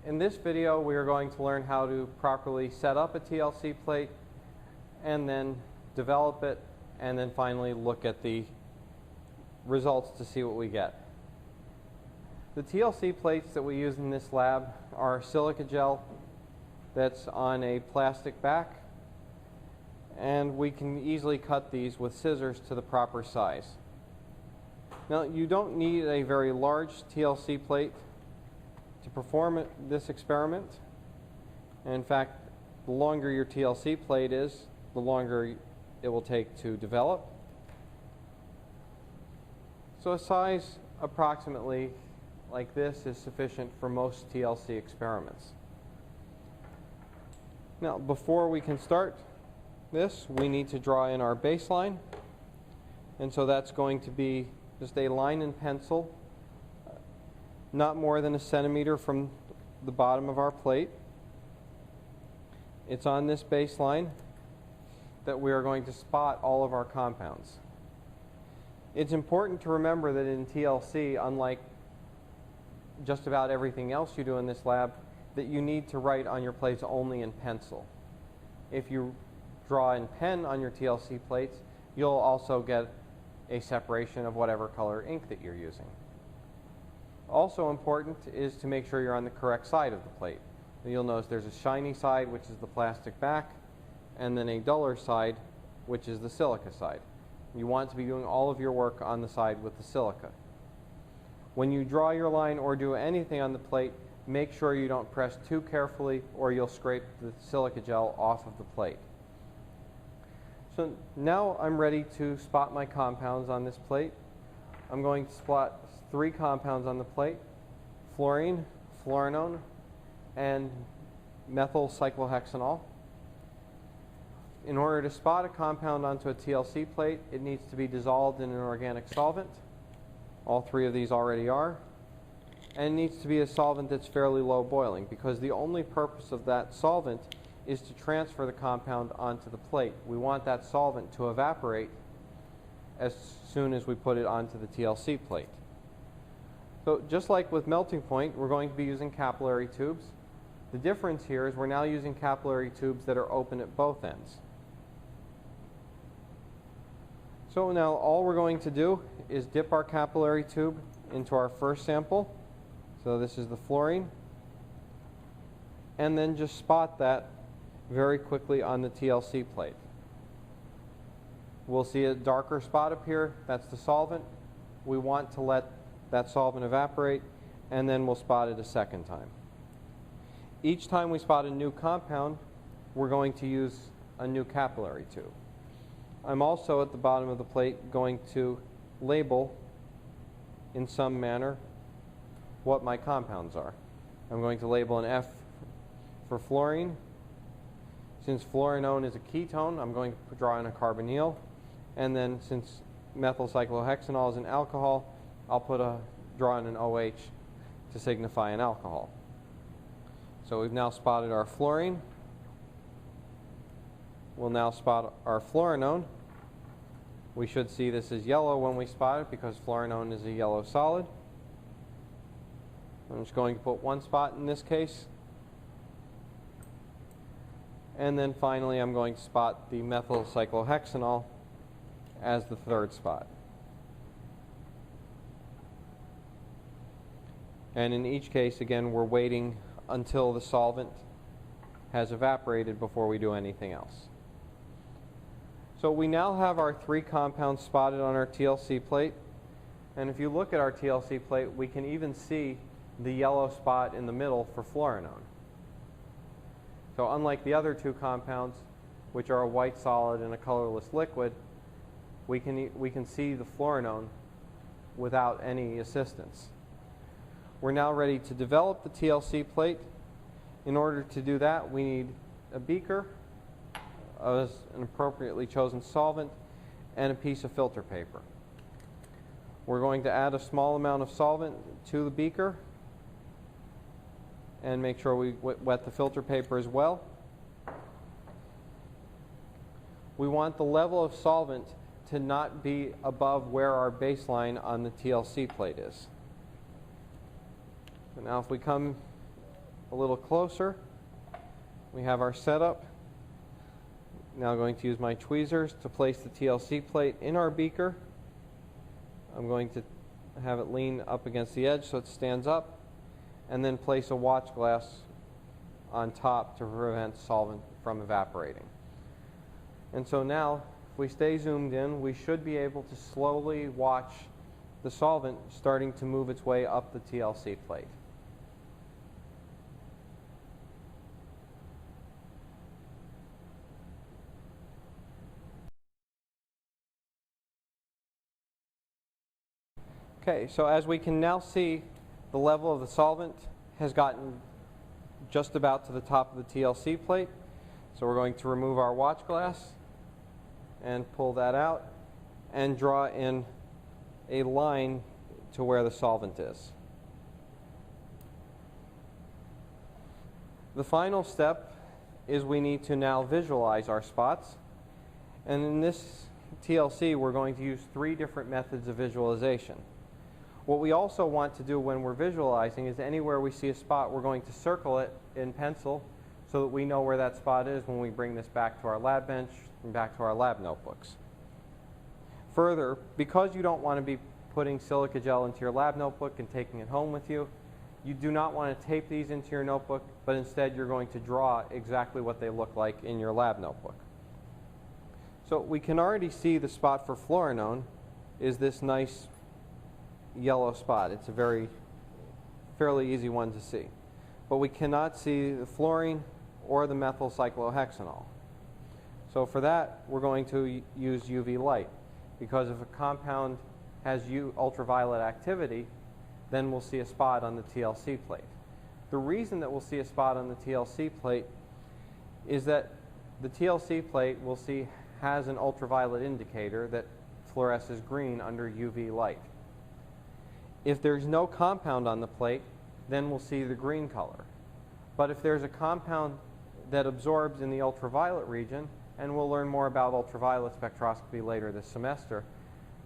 In this video, we are going to learn how to properly set up a TLC plate and then develop it, and then finally look at the results to see what we get. The TLC plates that we use in this lab are silica gel that's on a plastic back, and we can easily cut these with scissors to the proper size. Now, you don't need a very large TLC plate to perform this experiment. And in fact, the longer your TLC plate is, the longer it will take to develop. So a size approximately like this is sufficient for most TLC experiments. Now, before we can start this, we need to draw in our baseline. And so that's going to be just a line in pencil, not more than 1 centimeter from the bottom of our plate. It's on this baseline that we are going to spot all of our compounds. It's important to remember that in TLC, unlike just about everything else you do in this lab, that you need to write on your plates only in pencil. If you draw in pen on your TLC plates, you'll also get a separation of whatever color ink that you're using. Also important is to make sure you're on the correct side of the plate. You'll notice there's a shiny side, which is the plastic back, and then a duller side, which is the silica side. You want to be doing all of your work on the side with the silica. When you draw your line or do anything on the plate, make sure you don't press too carefully or you'll scrape the silica gel off of the plate. So now I'm ready to spot my compounds on this plate. I'm going to spot 3 compounds on the plate: fluorine, fluorinone, and methyl cyclohexanol. In order to spot a compound onto a TLC plate, it needs to be dissolved in an organic solvent. All 3 of these already are. And it needs to be a solvent that's fairly low boiling, because the only purpose of that solvent is to transfer the compound onto the plate. We want that solvent to evaporate as soon as we put it onto the TLC plate. So just like with melting point, we're going to be using capillary tubes. The difference here is we're now using capillary tubes that are open at both ends. So now all we're going to do is dip our capillary tube into our first sample. So this is the fluorine. And then just spot that very quickly on the TLC plate. We'll see a darker spot appear. That's the solvent. We want to let that solvent evaporate, and then we'll spot it a second time. Each time we spot a new compound, we're going to use a new capillary tube. I'm also at the bottom of the plate going to label in some manner what my compounds are. I'm going to label an F for fluorine. Since fluorinone is a ketone, I'm going to draw in a carbonyl. And then since methyl cyclohexanol is an alcohol, I'll draw in an OH to signify an alcohol. So we've now spotted our fluorine. We'll now spot our fluorinone. We should see this as yellow when we spot it, because fluorinone is a yellow solid. I'm just going to put 1 spot in this case. And then finally, I'm going to spot the methyl cyclohexanol as the 3rd spot. And in each case, again, we're waiting until the solvent has evaporated before we do anything else. So we now have our 3 compounds spotted on our TLC plate. And if you look at our TLC plate, we can even see the yellow spot in the middle for fluorinone. So unlike the other 2 compounds, which are a white solid and a colorless liquid, we can see the fluorinone without any assistance. We're now ready to develop the TLC plate. In order to do that, we need a beaker, an appropriately chosen solvent, and a piece of filter paper. We're going to add a small amount of solvent to the beaker and make sure we wet the filter paper as well. We want the level of solvent to not be above where our baseline on the TLC plate is. So now if we come a little closer, we have our setup. Now I'm going to use my tweezers to place the TLC plate in our beaker. I'm going to have it lean up against the edge so it stands up, and then place a watch glass on top to prevent solvent from evaporating. And so now, if we stay zoomed in, we should be able to slowly watch the solvent starting to move its way up the TLC plate. Okay, so as we can now see, the level of the solvent has gotten just about to the top of the TLC plate. So we're going to remove our watch glass and pull that out and draw in a line to where the solvent is. The final step is we need to now visualize our spots. And in this TLC, we're going to use 3 different methods of visualization. What we also want to do when we're visualizing is anywhere we see a spot, we're going to circle it in pencil so that we know where that spot is when we bring this back to our lab bench and back to our lab notebooks. Further, because you don't want to be putting silica gel into your lab notebook and taking it home with you, you do not want to tape these into your notebook, but instead you're going to draw exactly what they look like in your lab notebook. So we can already see the spot for fluorinone is this nice yellow spot. It's a fairly easy one to see. But we cannot see the fluorine or the methyl cyclohexanol. So for that, we're going to use UV light, because if a compound has ultraviolet activity, then we'll see a spot on the TLC plate. The reason that we'll see a spot on the TLC plate is that the TLC plate we'll see has an ultraviolet indicator that fluoresces green under UV light. If there's no compound on the plate, then we'll see the green color. But if there's a compound that absorbs in the ultraviolet region, and we'll learn more about ultraviolet spectroscopy later this semester,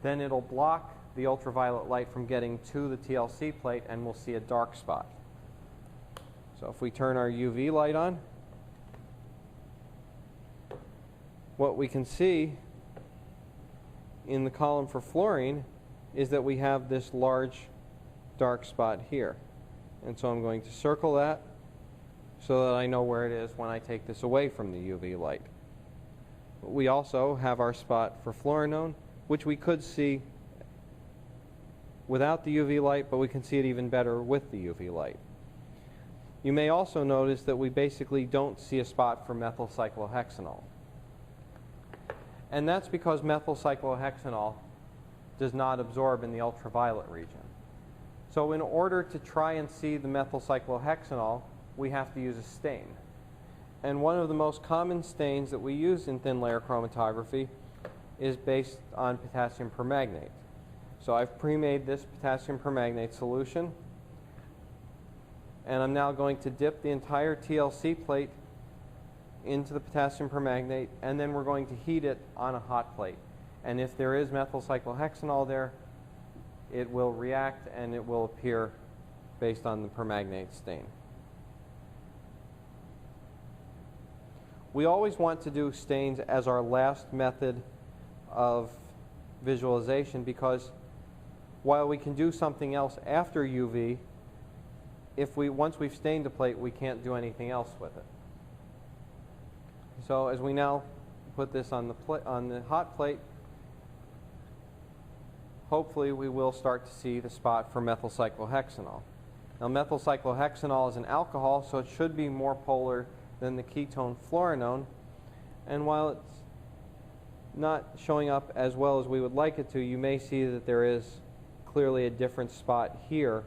then it'll block the ultraviolet light from getting to the TLC plate, and we'll see a dark spot. So if we turn our UV light on, what we can see in the column for fluorine is that we have this large dark spot here. And so I'm going to circle that so that I know where it is when I take this away from the UV light. We also have our spot for fluorinone, which we could see without the UV light, but we can see it even better with the UV light. You may also notice that we basically don't see a spot for methyl cyclohexanol. And that's because methyl cyclohexanol does not absorb in the ultraviolet region. So in order to try and see the methyl cyclohexanol, we have to use a stain. And one of the most common stains that we use in thin layer chromatography is based on potassium permanganate. So I've pre-made this potassium permanganate solution, and I'm now going to dip the entire TLC plate into the potassium permanganate, and then we're going to heat it on a hot plate. And if there is methyl cyclohexanol there, it will react and it will appear based on the permanganate stain. We always want to do stains as our last method of visualization, because while we can do something else after UV, once we've stained the plate, we can't do anything else with it. So as we now put this on the hot plate, hopefully we will start to see the spot for methyl cyclohexanol. Now methyl cyclohexanol is an alcohol, so it should be more polar than the ketone fluorinone, and while it's not showing up as well as we would like it to, you may see that there is clearly a different spot here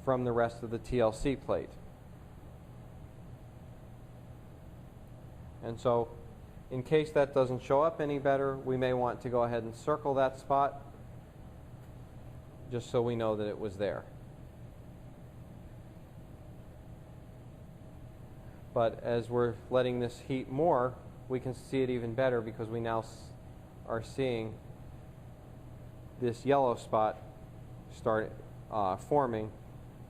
from the rest of the TLC plate. And so in case that doesn't show up any better, we may want to go ahead and circle that spot just so we know that it was there. But as we're letting this heat more, we can see it even better because we now are seeing this yellow spot start forming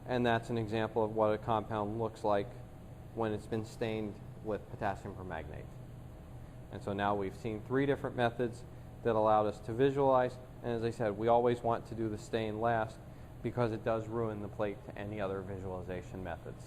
and that's an example of what a compound looks like when it's been stained with potassium permanganate. And so now we've seen 3 different methods that allowed us to visualize, and as I said, we always want to do the stain last because it does ruin the plate to any other visualization methods.